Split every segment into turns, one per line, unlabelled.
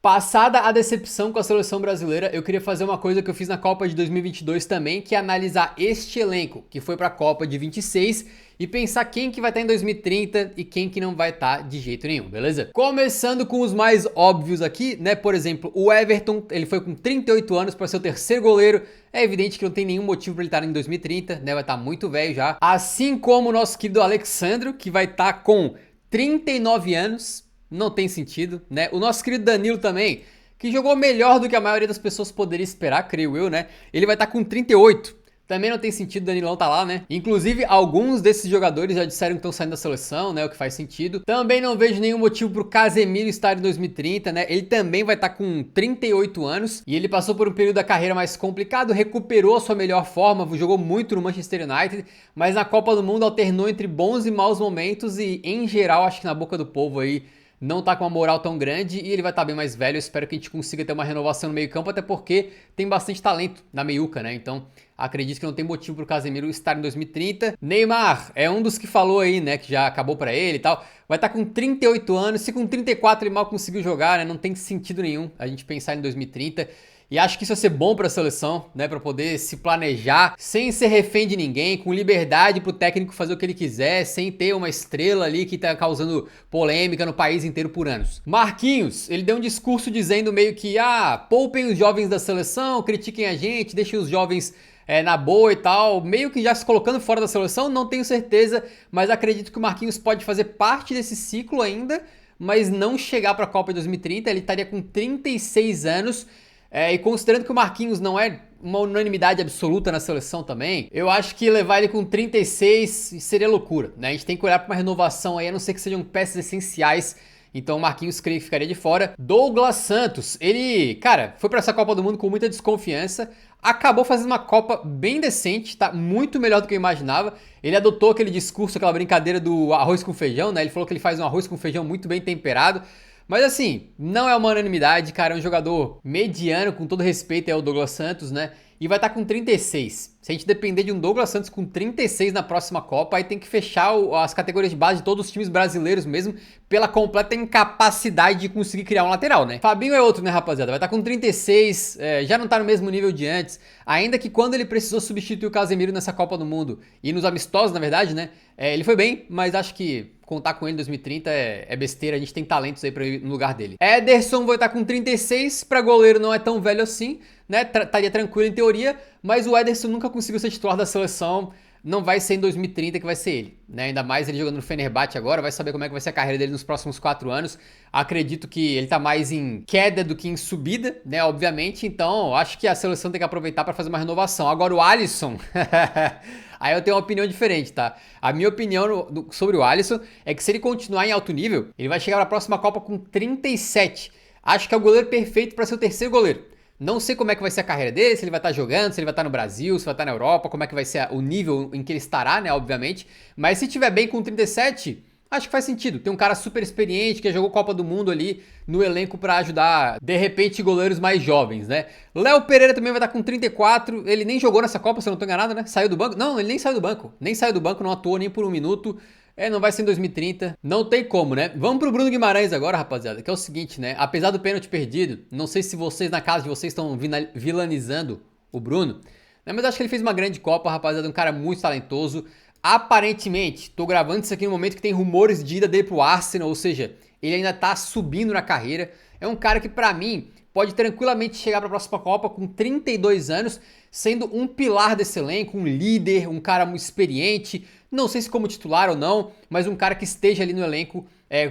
Passada a decepção com a seleção brasileira, eu queria fazer uma coisa que eu fiz na Copa de 2022 também, que é analisar este elenco que foi para a Copa de 26 e pensar quem que vai estar em 2030 e quem que não vai estar de jeito nenhum, beleza? Começando com os mais óbvios aqui, né? Por exemplo, o Everton, ele foi com 38 anos para ser o terceiro goleiro. É evidente que não tem nenhum motivo para ele estar em 2030, né? Vai estar muito velho já. Assim como o nosso querido Alexandro, que vai estar com 39 anos. Não tem sentido, né? O nosso querido Danilo também, que jogou melhor do que a maioria das pessoas poderia esperar, creio eu, né? Ele vai estar com 38. Também não tem sentido o Danilão tá lá, né? Inclusive, alguns desses jogadores já disseram que estão saindo da seleção, né? O que faz sentido. Também não vejo nenhum motivo pro Casemiro estar em 2030, né? Ele também vai estar com 38 anos. E ele passou por um período da carreira mais complicado, recuperou a sua melhor forma, jogou muito no Manchester United, mas na Copa do Mundo alternou entre bons e maus momentos e, em geral, acho que na boca do povo aí, não tá com uma moral tão grande e ele vai estar bem mais velho. Eu espero que a gente consiga ter uma renovação no meio campo, até porque tem bastante talento na meiuca, né? Então, acredito que não tem motivo pro Casemiro estar em 2030. Neymar é um dos que falou aí, né, que já acabou pra ele e tal. Vai estar com 38 anos, se com 34 ele mal conseguiu jogar, né? Não tem sentido nenhum a gente pensar em 2030. E acho que isso vai ser bom para a seleção, né, para poder se planejar sem ser refém de ninguém, com liberdade para o técnico fazer o que ele quiser, sem ter uma estrela ali que tá causando polêmica no país inteiro por anos. Marquinhos, ele deu um discurso dizendo meio que, poupem os jovens da seleção, critiquem a gente, deixem os jovens na boa e tal, meio que já se colocando fora da seleção, não tenho certeza, mas acredito que o Marquinhos pode fazer parte desse ciclo ainda, mas não chegar para a Copa de 2030, ele estaria com 36 anos. E considerando que o Marquinhos não é uma unanimidade absoluta na seleção também, eu acho que levar ele com 36 seria loucura, né? A gente tem que olhar para uma renovação aí, a não ser que sejam peças essenciais. Então o Marquinhos creio que ficaria de fora. Douglas Santos, ele, cara, foi para essa Copa do Mundo com muita desconfiança. Acabou fazendo uma Copa bem decente, tá muito melhor do que eu imaginava. Ele adotou aquele discurso, aquela brincadeira do arroz com feijão, né? Ele falou que ele faz um arroz com feijão muito bem temperado. Mas assim, não é uma unanimidade, cara, é um jogador mediano, com todo respeito, é o Douglas Santos, né? E vai estar com 36. Se a gente depender de um Douglas Santos com 36 na próxima Copa, aí tem que fechar as categorias de base de todos os times brasileiros mesmo, pela completa incapacidade de conseguir criar um lateral, né? Fabinho é outro, né, rapaziada? Vai estar com 36, já não tá no mesmo nível de antes, ainda que quando ele precisou substituir o Casemiro nessa Copa do Mundo, e nos amistosos, na verdade, né? Ele foi bem, mas acho que contar com ele em 2030 é besteira, a gente tem talentos aí pra ir no lugar dele. Ederson vai estar com 36, pra goleiro não é tão velho assim, né? Estaria tranquilo em teoria, mas o Ederson nunca conseguiu ser titular da seleção, não vai ser em 2030 que vai ser ele, né? Ainda mais ele jogando no Fenerbahçe agora, vai saber como é que vai ser a carreira dele nos próximos 4 anos. Acredito que ele tá mais em queda do que em subida, né? Obviamente, então acho que a seleção tem que aproveitar para fazer uma renovação. Agora o Alisson, aí eu tenho uma opinião diferente, tá? A minha opinião sobre o Alisson é que se ele continuar em alto nível, ele vai chegar na próxima Copa com 37. Acho que é o goleiro perfeito para ser o terceiro goleiro. Não sei como é que vai ser a carreira dele, se ele vai estar jogando, se ele vai estar no Brasil, se vai estar na Europa, como é que vai ser o nível em que ele estará, né, obviamente. Mas se tiver bem com 37, acho que faz sentido. Tem um cara super experiente que jogou Copa do Mundo ali no elenco pra ajudar, de repente, goleiros mais jovens, né? Léo Pereira também vai estar com 34, ele nem jogou nessa Copa, se eu não tô enganado, né? Saiu do banco? Não, ele nem saiu do banco. Nem saiu do banco, não atuou nem por um minuto. Não vai ser em 2030, não tem como, né? Vamos pro Bruno Guimarães agora, rapaziada, que é o seguinte, né? Apesar do pênalti perdido, não sei se vocês na casa de vocês estão vilanizando o Bruno, né? Mas acho que ele fez uma grande Copa, rapaziada, um cara muito talentoso. Aparentemente, tô gravando isso aqui no momento que tem rumores de ida dele pro Arsenal, ou seja, ele ainda tá subindo na carreira. É um cara que, pra mim, pode tranquilamente chegar para a próxima Copa com 32 anos, sendo um pilar desse elenco, um líder, um cara muito experiente, não sei se como titular ou não, mas um cara que esteja ali no elenco,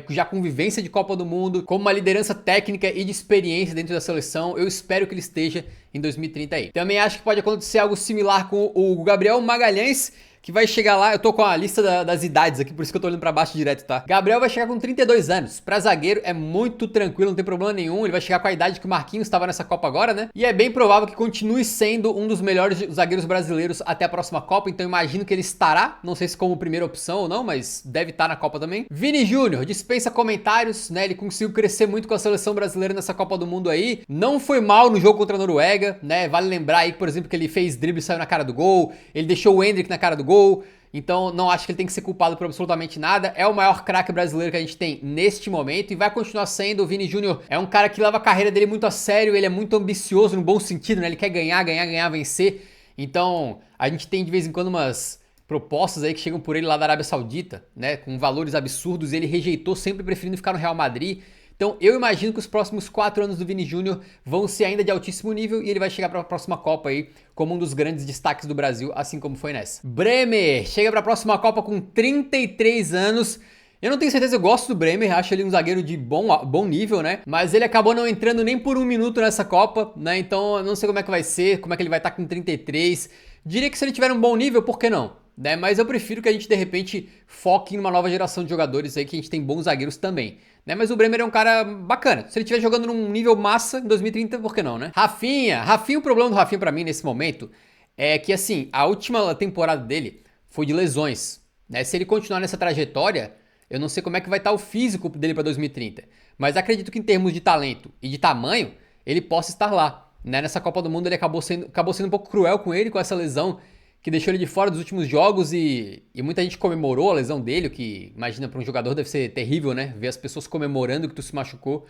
já com vivência de Copa do Mundo, com uma liderança técnica e de experiência dentro da seleção. Eu espero que ele esteja em 2030 aí. Também acho que pode acontecer algo similar com o Gabriel Magalhães, que vai chegar lá, eu tô com a lista das idades aqui, por isso que eu tô olhando pra baixo direto, tá? Gabriel vai chegar com 32 anos, pra zagueiro é muito tranquilo, não tem problema nenhum, ele vai chegar com a idade que o Marquinhos estava nessa Copa agora, né? E é bem provável que continue sendo um dos melhores zagueiros brasileiros até a próxima Copa, então imagino que ele estará, não sei se como primeira opção ou não, mas deve estar na Copa também. Vini Júnior, dispensa comentários, né? Ele conseguiu crescer muito com a seleção brasileira nessa Copa do Mundo aí, não foi mal no jogo contra a Noruega, né? Vale lembrar aí, por exemplo, que ele fez drible e saiu na cara do gol, ele deixou o Endrick na cara do gol, gol. Então não acho que ele tem que ser culpado por absolutamente nada. É o maior craque brasileiro que a gente tem neste momento e vai continuar sendo. O Vini Júnior é um cara que leva a carreira dele muito a sério, ele é muito ambicioso no bom sentido, né? Ele quer ganhar, ganhar, ganhar, vencer. Então a gente tem de vez em quando umas propostas aí que chegam por ele lá da Arábia Saudita, né? Com valores absurdos, ele rejeitou, sempre preferindo ficar no Real Madrid. Então eu imagino que os próximos 4 anos do Vini Júnior vão ser ainda de altíssimo nível e ele vai chegar para a próxima Copa aí como um dos grandes destaques do Brasil, assim como foi nessa. Bremer chega para a próxima Copa com 33 anos. Eu não tenho certeza, eu gosto do Bremer, acho ele um zagueiro de bom nível, né? Mas ele acabou não entrando nem por um minuto nessa Copa, né? Então eu não sei como é que vai ser, como é que ele vai estar com 33. Diria que se ele tiver um bom nível, por que não? Né? Mas eu prefiro que a gente de repente foque em uma nova geração de jogadores aí, que a gente tem bons zagueiros também. Né? Mas o Bremer é um cara bacana. Se ele estiver jogando num nível massa em 2030, por que não, né? Rafinha, o problema do Rafinha pra mim nesse momento é que, assim, a última temporada dele foi de lesões. Né? Se ele continuar nessa trajetória, eu não sei como é que vai estar o físico dele pra 2030. Mas acredito que em termos de talento e de tamanho, ele possa estar lá. Né? Nessa Copa do Mundo ele acabou sendo um pouco cruel com ele, com essa lesão que deixou ele de fora dos últimos jogos e muita gente comemorou a lesão dele, o que, imagina, para um jogador deve ser terrível, né? Ver as pessoas comemorando que tu se machucou.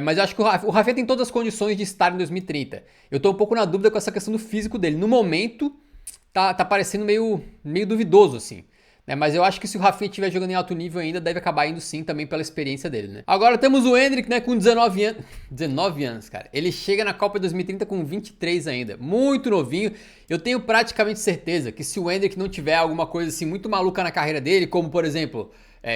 Mas eu acho que o Rafinha tem todas as condições de estar em 2030. Eu tô um pouco na dúvida com essa questão do físico dele. No momento, tá parecendo meio duvidoso, assim. Né? Mas eu acho que se o Rafinha estiver jogando em alto nível ainda, deve acabar indo sim também pela experiência dele, né? Agora temos o Endrick, né, com 19 anos. 19 anos, cara. Ele chega na Copa 2030 com 23 ainda. Muito novinho. Eu tenho praticamente certeza que se o Endrick não tiver alguma coisa assim muito maluca na carreira dele, como por exemplo,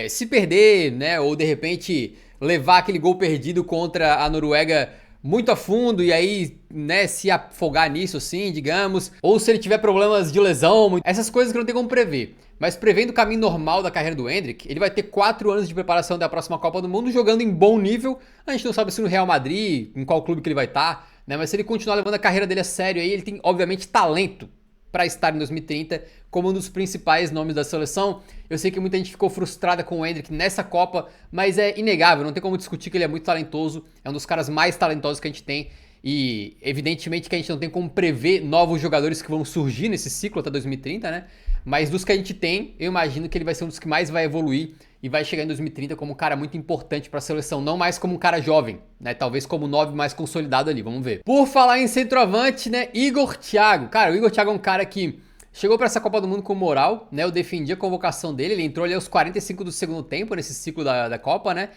se perder, né, ou de repente levar aquele gol perdido contra a Noruega muito a fundo e aí, né, se afogar nisso assim, digamos, ou se ele tiver problemas de lesão, essas coisas que não tem como prever. Mas prevendo o caminho normal da carreira do Endrick, ele vai ter 4 anos de preparação da próxima Copa do Mundo jogando em bom nível. A gente não sabe se no Real Madrid, em qual clube que ele vai estar, né? Mas se ele continuar levando a carreira dele a sério aí, ele tem obviamente talento para estar em 2030 como um dos principais nomes da seleção. Eu sei que muita gente ficou frustrada com o Endrick nessa Copa, mas é inegável, não tem como discutir que ele é muito talentoso, é um dos caras mais talentosos que a gente tem. E evidentemente que a gente não tem como prever novos jogadores que vão surgir nesse ciclo até 2030, né? Mas dos que a gente tem, eu imagino que ele vai ser um dos que mais vai evoluir e vai chegar em 2030 como um cara muito importante para a seleção, não mais como um cara jovem, né? Talvez como um 9 mais consolidado ali, vamos ver. Por falar em centroavante, né? Igor Thiago. Cara, o Igor Thiago é um cara que chegou para essa Copa do Mundo com moral, né? Eu defendi a convocação dele, ele entrou ali aos 45 do segundo tempo nesse ciclo da Copa, né?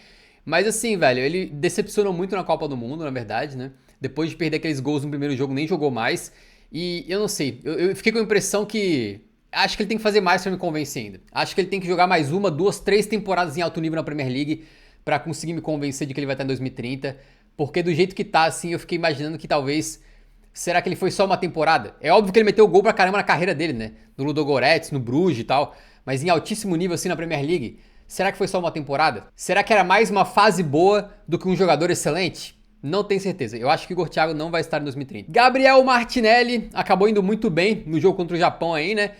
Mas assim, velho, ele decepcionou muito na Copa do Mundo, na verdade, né? Depois de perder aqueles gols no primeiro jogo, nem jogou mais. E eu não sei, eu fiquei com a impressão que acho que ele tem que fazer mais pra me convencer ainda. Acho que ele tem que jogar mais 1, 2, 3 temporadas em alto nível na Premier League pra conseguir me convencer de que ele vai estar em 2030. Porque do jeito que tá, assim, eu fiquei imaginando que talvez... Será que ele foi só uma temporada? É óbvio que ele meteu gol pra caramba na carreira dele, né? No Ludogorets, no Bruges e tal. Mas em altíssimo nível, assim, na Premier League. Será que foi só uma temporada? Será que era mais uma fase boa do que um jogador excelente? Não tenho certeza. Eu acho que o Igor Thiago não vai estar em 2030. Gabriel Martinelli acabou indo muito bem no jogo contra o Japão aí, né?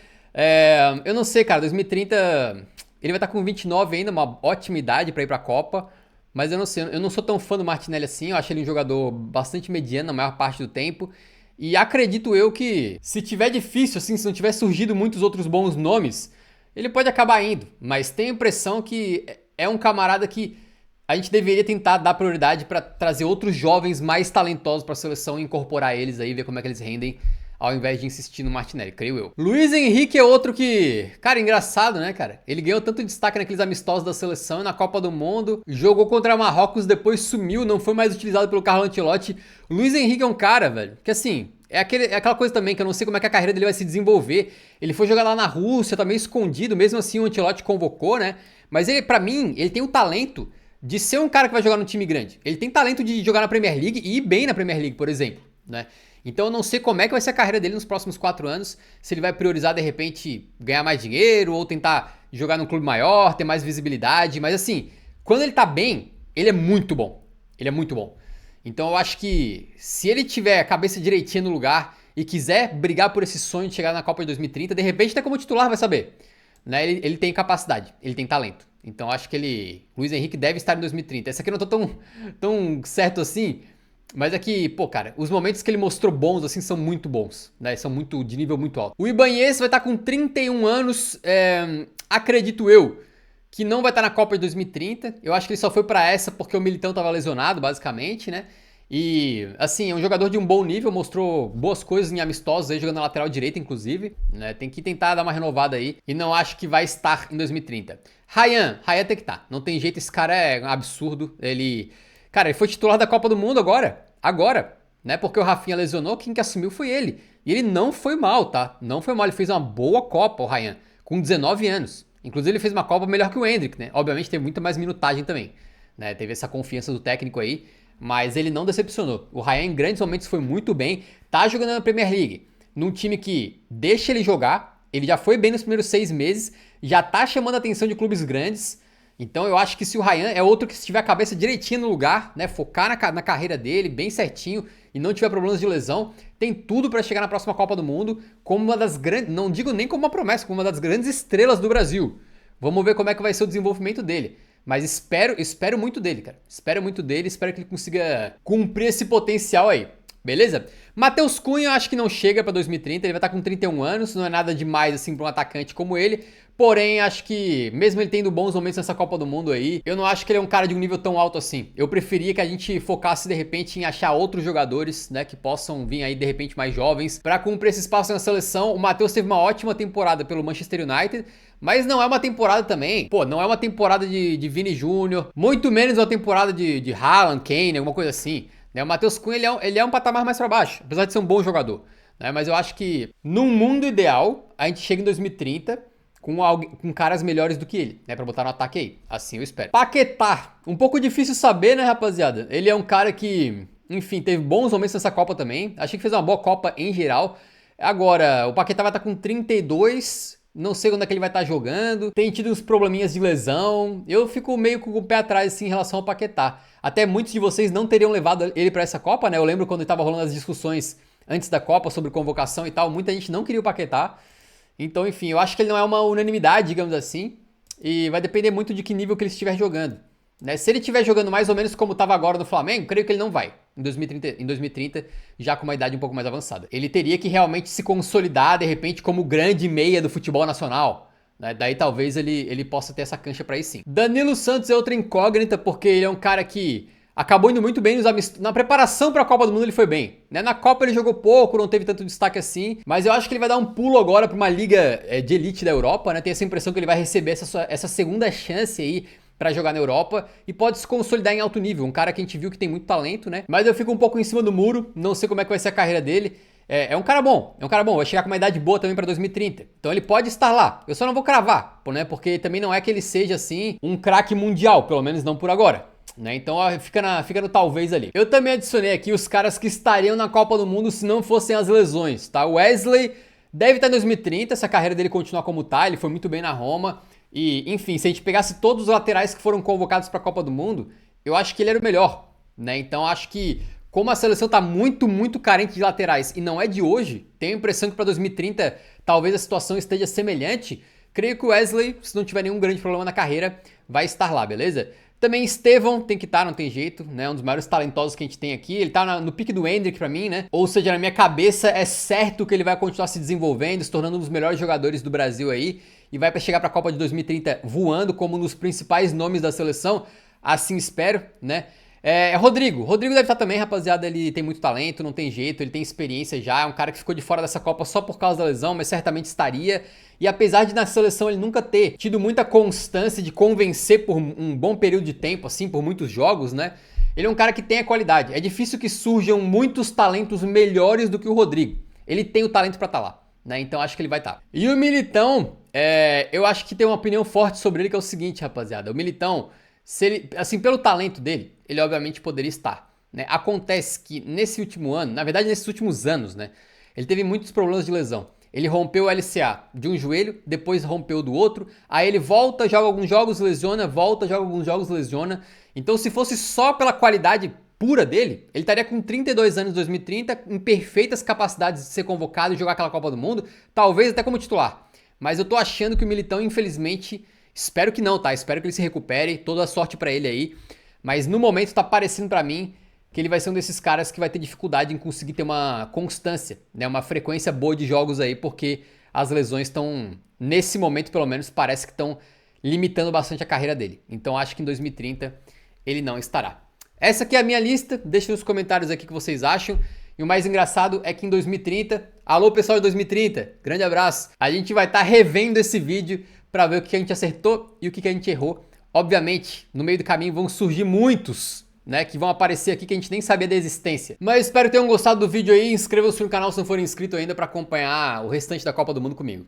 Eu não sei, cara, 2030 ele vai estar com 29 ainda, uma ótima idade pra ir pra Copa, mas eu não sei, eu não sou tão fã do Martinelli assim, eu acho ele um jogador bastante mediano na maior parte do tempo, e acredito eu que se tiver difícil, assim, se não tiver surgido muitos outros bons nomes, ele pode acabar indo, mas tenho a impressão que é um camarada que a gente deveria tentar dar prioridade pra trazer outros jovens mais talentosos pra seleção e incorporar eles aí, ver como é que eles rendem, ao invés de insistir no Martinelli, creio eu. Luiz Henrique é outro que... Cara, engraçado, né, cara? Ele ganhou tanto destaque naqueles amistosos da seleção e na Copa do Mundo. Jogou contra Marrocos, depois sumiu, não foi mais utilizado pelo Carlo Ancelotti. Luiz Henrique é um cara, velho, que assim... É aquela coisa também que eu não sei como é que a carreira dele vai se desenvolver. Ele foi jogar lá na Rússia, tá meio escondido, mesmo assim o Ancelotti convocou, né? Mas ele, pra mim, ele tem o talento de ser um cara que vai jogar num time grande. Ele tem talento de jogar na Premier League e ir bem na Premier League, por exemplo, né? Então eu não sei como é que vai ser a carreira dele nos próximos 4 anos, se ele vai priorizar de repente ganhar mais dinheiro ou tentar jogar num clube maior, ter mais visibilidade, mas assim, quando ele tá bem, ele é muito bom. Ele é muito bom. Então eu acho que se ele tiver a cabeça direitinha no lugar e quiser brigar por esse sonho de chegar na Copa de 2030, de repente até como titular vai saber. Né? Ele tem capacidade, ele tem talento. Então eu acho que Luiz Henrique deve estar em 2030. Essa aqui eu não tô tão certo assim, Mas é que, pô, cara, os momentos que ele mostrou bons, assim, são muito bons, né? São muito, de nível muito alto. O Ibanez vai estar com 31 anos, acredito eu, que não vai estar na Copa de 2030. Eu acho que ele só foi pra essa porque o Militão tava lesionado, basicamente, né? E, assim, é um jogador de um bom nível, mostrou boas coisas em amistosos aí, jogando na lateral direita, inclusive, né? Tem que tentar dar uma renovada aí. E não acho que vai estar em 2030. Ryan tem que estar. Não tem jeito, esse cara é um absurdo. Cara, ele foi titular da Copa do Mundo agora, né? Porque o Rafinha lesionou, quem que assumiu foi ele. E ele não foi mal, tá? Não foi mal, ele fez uma boa Copa, o Ryan, com 19 anos. Inclusive ele fez uma Copa melhor que o Endrick, né? Obviamente teve muita mais minutagem também, né? Teve essa confiança do técnico aí, mas ele não decepcionou. O Ryan em grandes momentos foi muito bem, tá jogando na Premier League, num time que deixa ele jogar, ele já foi bem nos primeiros 6 meses, já tá chamando a atenção de clubes grandes. Então eu acho que se o Ryan é outro que se tiver a cabeça direitinho no lugar, né, focar na carreira dele bem certinho e não tiver problemas de lesão, tem tudo pra chegar na próxima Copa do Mundo como uma das grandes, não digo nem como uma promessa, como uma das grandes estrelas do Brasil. Vamos ver como é que vai ser o desenvolvimento dele. Mas espero muito dele, cara. Espero muito dele, espero que ele consiga cumprir esse potencial aí. Beleza? Matheus Cunha, eu acho que não chega pra 2030, ele vai estar com 31 anos, não é nada demais assim pra um atacante como ele. Porém, acho que, mesmo ele tendo bons momentos nessa Copa do Mundo aí, eu não acho que ele é um cara de um nível tão alto assim. Eu preferia que a gente focasse, de repente, em achar outros jogadores, né, que possam vir aí, de repente, mais jovens, pra cumprir esse espaço na seleção. O Matheus teve uma ótima temporada pelo Manchester United, mas não é uma temporada também, pô, não é uma temporada de Vini Júnior, muito menos uma temporada de Haaland, Kane, alguma coisa assim. Né? O Matheus Cunha, ele é um patamar mais pra baixo, apesar de ser um bom jogador. Né? Mas eu acho que, num mundo ideal, a gente chega em 2030... com caras melhores do que ele, né? Pra botar no ataque aí. Assim eu espero. Paquetá. Um pouco difícil saber, né, rapaziada? Ele é um cara que, enfim, teve bons momentos nessa Copa também. Achei que fez uma boa Copa em geral. Agora, o Paquetá vai estar com 32. Não sei quando é que ele vai estar jogando. Tem tido uns probleminhas de lesão. Eu fico meio com o pé atrás, assim, em relação ao Paquetá. Até muitos de vocês não teriam levado ele pra essa Copa, né? Eu lembro quando estava rolando as discussões antes da Copa sobre convocação e tal. Muita gente não queria o Paquetá. Então, enfim, eu acho que ele não é uma unanimidade, digamos assim, e vai depender muito de que nível que ele estiver jogando. Né? Se ele estiver jogando mais ou menos como estava agora no Flamengo, creio que ele não vai em 2030, já com uma idade um pouco mais avançada. Ele teria que realmente se consolidar, de repente, como grande meia do futebol nacional. Né? Daí talvez ele possa ter essa cancha para ir sim. Danilo Santos é outra incógnita, porque ele é um cara que acabou indo muito bem na preparação para a Copa do Mundo, ele foi bem. Né? Na Copa ele jogou pouco, não teve tanto destaque assim, mas eu acho que ele vai dar um pulo agora para uma liga de elite da Europa, né? Tenho essa impressão que ele vai receber essa segunda chance aí para jogar na Europa e pode se consolidar em alto nível. Um cara que a gente viu que tem muito talento, né? Mas eu fico um pouco em cima do muro, não sei como é que vai ser a carreira dele. É um cara bom, vai chegar com uma idade boa também para 2030. Então ele pode estar lá. Eu só não vou cravar, né? Porque também não é que ele seja assim um craque mundial, pelo menos não por agora. Né? Então fica no talvez ali. Eu também adicionei aqui os caras que estariam na Copa do Mundo se não fossem as lesões, tá? O Wesley deve estar em 2030, se a carreira dele continuar como tá, ele foi muito bem na Roma. E, enfim, se a gente pegasse todos os laterais que foram convocados para a Copa do Mundo, eu acho que ele era o melhor, né? Então acho que, como a seleção tá muito, muito carente de laterais e não é de hoje, tenho a impressão que para 2030 talvez a situação esteja semelhante. Creio que o Wesley, se não tiver nenhum grande problema na carreira, vai estar lá, beleza? Também Estevão tem que estar, não tem jeito, né? Um dos maiores talentosos que a gente tem aqui. Ele tá no pique do Endrick pra mim, né? Ou seja, na minha cabeça é certo que ele vai continuar se desenvolvendo, se tornando um dos melhores jogadores do Brasil aí. E vai chegar pra Copa de 2030 voando como um dos principais nomes da seleção. Assim espero, né? Rodrigo deve estar também, rapaziada. Ele tem muito talento, não tem jeito, ele tem experiência já. É um cara que ficou de fora dessa Copa só por causa da lesão, mas certamente estaria. E apesar de na seleção ele nunca ter tido muita constância de convencer por um bom período de tempo, assim, por muitos jogos, né? Ele é um cara que tem a qualidade. É difícil que surjam muitos talentos melhores do que o Rodrigo. Ele tem o talento pra estar lá, né? Então acho que ele vai estar. E o Militão, eu acho que tem uma opinião forte sobre ele, que é o seguinte, rapaziada. O Militão, se ele, assim, pelo talento dele, ele obviamente poderia estar, né? Acontece que nesse último ano, na verdade nesses últimos anos, né? Ele teve muitos problemas de lesão. Ele rompeu o LCA de um joelho, depois rompeu do outro, aí ele volta, joga alguns jogos, lesiona, volta, joga alguns jogos, lesiona. Então se fosse só pela qualidade pura dele, ele estaria com 32 anos em 2030, em perfeitas capacidades de ser convocado e jogar aquela Copa do Mundo, talvez até como titular. Mas eu tô achando que o Militão, infelizmente, espero que não, tá? Espero que ele se recupere, toda a sorte pra ele aí. Mas no momento tá parecendo pra mim que ele vai ser um desses caras que vai ter dificuldade em conseguir ter uma constância, né? Uma frequência boa de jogos aí, porque as lesões estão, nesse momento pelo menos, parece que estão limitando bastante a carreira dele. Então acho que em 2030 ele não estará. Essa aqui é a minha lista, deixa nos comentários aqui o que vocês acham. E o mais engraçado é que em 2030, alô pessoal de 2030, grande abraço, a gente vai estar revendo esse vídeo para ver o que a gente acertou e o que a gente errou. Obviamente, no meio do caminho vão surgir muitos, né, que vão aparecer aqui que a gente nem sabia da existência. Mas espero que tenham gostado do vídeo aí, inscrevam-se no canal se não forem inscritos ainda para acompanhar o restante da Copa do Mundo comigo.